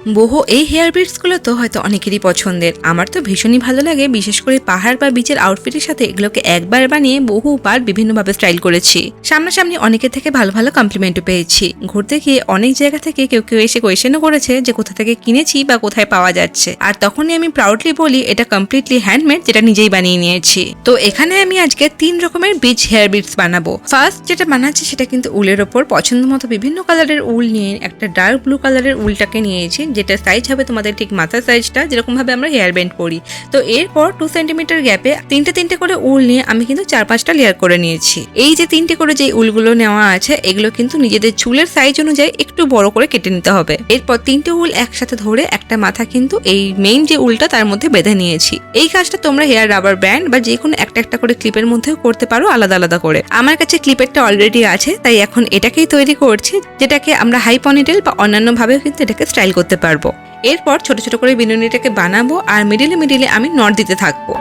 বহু এই হেয়ার বিটসগুলো তো হয়তো অনেকেরই পছন্দের, আমার তো ভীষণই ভালো লাগে। বিশেষ করে পাহাড় বা বিচের আউটফিটের সাথে এগুলোকে একবার বানিয়ে বহুবার বিভিন্নভাবে স্টাইল করেছি। সামনাসামনি অনেকের থেকে ভালো ভালো কমপ্লিমেন্টও পেয়েছি। ঘুরতে গিয়ে অনেক জায়গা থেকে কেউ কেউ এসে কোয়েশ্চেনও করেছে যে কোথা থেকে কিনেছি বা কোথায় পাওয়া যাচ্ছে, আর তখনই আমি প্রাউডলি বলি এটা কমপ্লিটলি হ্যান্ডমেড, যেটা নিজেই বানিয়ে নিয়েছি। তো এখানে আমি আজকে 3 রকমের বিচ হেয়ার বিটস বানাবো। ফার্স্ট যেটা বানাচ্ছি সেটা কিন্তু উলের ওপর পছন্দ মতো বিভিন্ন কালারের উল নিয়ে একটা ডার্ক ব্লু কালারের উলটাকে নিয়েছি, যেটা সাইজ হবে তোমাদের ঠিক মাথার সাইজটা, যেরকম ভাবে আমরা হেয়ার ব্যান্ড করি। তো এরপর 2 সেন্টিমিটার গ্যাপে তিনটে করে উল নিয়ে আমি কিন্তু 4-5টা লেয়ার করে নিয়েছি। এই যে 3টে করে যে উলগুলো নেওয়া আছে এগুলো কিন্তু নিজেদের চুলের সাইজ অনুযায়ী একটু বড় করে কেটে নিতে হবে। এরপর 3টে উল একসাথে ধরে একটা মাথা কিন্তু এই মেইন যে উলটা তার মধ্যে বেঁধে নিয়েছি। এই কাজটা তোমরা হেয়ার রাবার ব্যান্ড বা যে কোনো একটা করে ক্লিপের মধ্যেও করতে পারো আলাদা আলাদা করে। আমার কাছে ক্লিপেরটা অলরেডি আছে, তাই এখন এটাকেই তৈরি করছি, যেটাকে আমরা হাই পনিটেল বা অন্যান্য ভাবেও কিন্তু এটাকে স্টাইল করতে পারবো। এরপর ছোট ছোট করে বিনুনিটাকে বানাবো আর মিডিলে আমি নট দিতে থাকবো।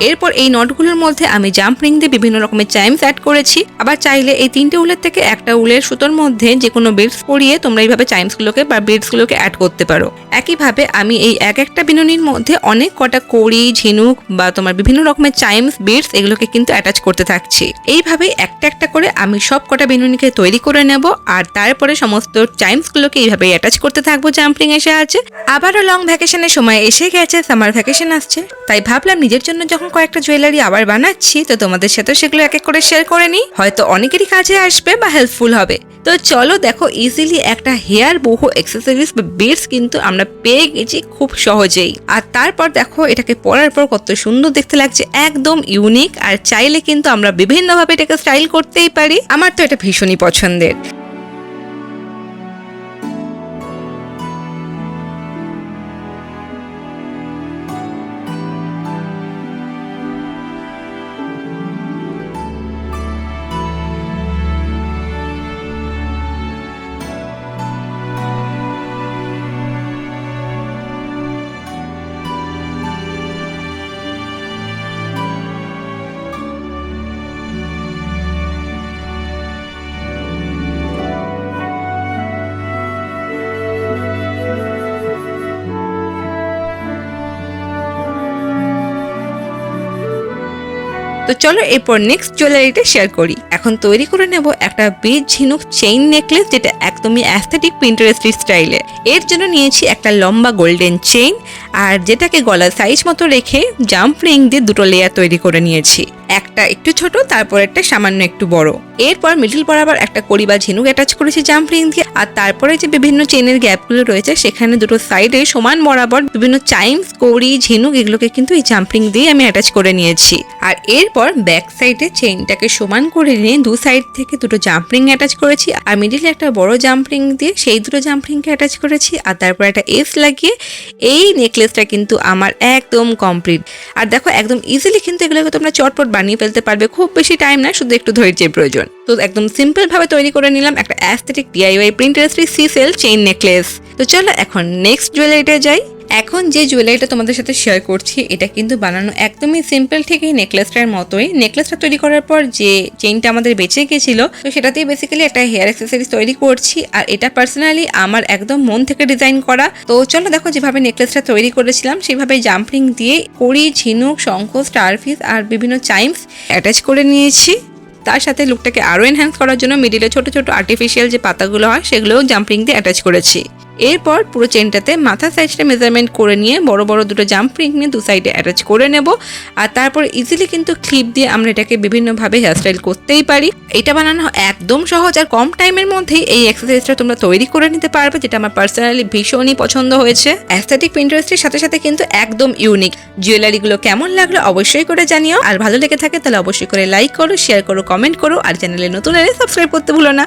এরপর এই নটগুলোর মধ্যে আমি জাম্প রিং দিয়ে বিভিন্ন রকমের চাইমস অ্যাড করেছি। আবার চাইলে এই 3টে উলের থেকে একটা উলের সুতোর মধ্যে যে কোনো বিটস পরিয়ে তোমরা এইভাবে চাইমসগুলোকে বা বিটসগুলোকে অ্যাড করতে পারো। একইভাবে আমি এই একটা বিনুনির মধ্যে অনেক কটা কড়ি, ঝিনুক বা তোমার বিভিন্ন রকমের চাইমস, বিটস এগুলোকে কিন্তু অ্যাটাচ করতে থাকছি। এইভাবেই একটা করে আমি সব কটা বিনুনিকে তৈরি করে নেব, আর তারপরে সমস্ত চাইমসগুলোকে এইভাবে অ্যাটাচ করতে থাকবো জাম্প রিং এর সাহায্যে। আবারও লং ভ্যাকেশনের সময় এসে গেছে, সামার ভ্যাকেশন আসছে, তাই ভাবলাম নিজের জন্য যখন কয়েকটা জুয়েলারি আবার বানাচ্ছি তো তোমাদের সাথে সেগুলো এক করে শেয়ার করে নিই, হয়তো অনেকেরই কাজে আসবে বা হেল্পফুল হবে। তো চলো দেখো, ইজিলি একটা হেয়ার বহু অ্যাক্সেসরিজ বা বিটস কিন্তু আমরা পেয়ে গেছি খুব সহজেই। আর তারপর দেখো এটাকে পরার পর কত সুন্দর দেখতে লাগছে, একদম ইউনিক। আর চাইলে কিন্তু আমরা বিভিন্নভাবে এটাকে স্টাইল করতেই পারি। আমার তো এটা ভীষণই পছন্দের। তো চলো এরপর নেক্সট জুয়েলারিটা শেয়ার করি। এখন তৈরি করে নেব একটা বিচ ঝিনুক চেইন নেকলেস, যেটা একদমই অ্যাস্থেটিক পিন্টারেস্ট স্টাইলে। এর জন্য নিয়েছি একটা লম্বা গোল্ডেন চেইন, আর যেটাকে গলার সাইজ মতো রেখে জাম্প রিং দিয়ে 2টো লেয়ার তৈরি করে নিয়েছি। একটা একটু ছোট, তারপর একটা সামান্য একটু বড়। এরপর মিডল বরাবর একটা কড়ি বা ঝিনুক অ্যাটাচ করেছি জাম্প রিং দিয়ে, আর তারপরে যে বিভিন্ন চেইনের গ্যাপগুলো রয়েছে সেখানে দুটো সাইডে সমান বরাবর বিভিন্ন চাইমস, কড়ি, ঝিনুক এগুলোকে কিন্তু এই জাম্প রিং দিয়ে আমি অ্যাটাচ করে নিয়েছি। আর এরপর ব্যাক সাইডে চেইনটাকে সমান করে নিয়ে 2 সাইড থেকে 2টো জাম্প রিং অ্যাটাচ করেছি, আর মিডিলে একটা বড় জাম্প রিং দিয়ে সেই 2টো জাম্প রিংকে অ্যাটাচ করেছি, আর তারপর একটা এস লাগিয়ে এই নেকলেসটা কিন্তু আমার একদম কমপ্লিট। আর দেখো একদম ইজিলি কিন্তু এগুলোকে তোমরা চটপট বানিয়ে ফেলতে পারবে, খুব বেশি টাইম না, শুধু একটু ধৈর্যের প্রয়োজন। তো একদম সিম্পল ভাবে তৈরি করে নিলাম একটা aesthetic DIY Pinterest seashell chain necklace. তো চলো এখন নেক্সট জুয়েলারিটা যাই। এখন যে জুয়েলারিটা তোমাদের সাথে শেয়ার করছি এটা কিন্তু বানানো একদমই সিম্পল, ঠিক এই নেকলেসটার মতোই। নেকলেসটা তৈরি করার পর যে চেইনটা আমাদের বেঁচে গেছিল, তো সেটাতেই বেসিক্যালি একটা হেয়ার অ্যাক্সেসরিজ তৈরি করছি, আর এটা পার্সোনালি আমার একদম মন থেকে ডিজাইন করা। তো চলো দেখো, যেভাবে নেকলেসটা তৈরি করেছিলাম সেভাবে জাম্পিং দিয়ে কড়ি, ঝিনুক, শঙ্খ, স্টারফিশ আর বিভিন্ন চাইমস অ্যাটাচ করে নিয়েছি। তার সাথে লুকটাকে আরো এনহ্যান্স করার জন্য মিডিলে ছোট ছোট আর্টিফিশিয়াল যে পাতাগুলো হয় সেগুলোও জাম্পিং দিয়ে অ্যাটাচ করেছি। এরপর পুরো চেনটাতে মাথার সাইজটা মেজারমেন্ট করে নিয়ে বড় বড় 2টো জাম্প রিং নিয়ে 2 সাইডে অ্যাটাচ করে নেব। আর তারপর ইজিলি কিন্তু ক্লিপ দিয়ে আমরা এটাকে বিভিন্নভাবে হেয়ারস্টাইল করতেই পারি। এটা বানানো একদম সহজ, আর কম টাইমের মধ্যেই এই এক্সারসাইজটা তোমরা তৈরি করে নিতে পারবে, যেটা আমার পার্সোনালি ভীষণই পছন্দ হয়েছে। অ্যাস্থেটিক পিন্টারেস্টের সাথে সাথে কিন্তু একদম ইউনিক। জুয়েলারিগুলো কেমন লাগলো অবশ্যই করে জানিও, আর ভালো লেগে থাকে তাহলে অবশ্যই করে লাইক করো, শেয়ার করো, কমেন্ট করো, আর চ্যানেলে নতুন এলে সাবস্ক্রাইব করতে ভুলো না।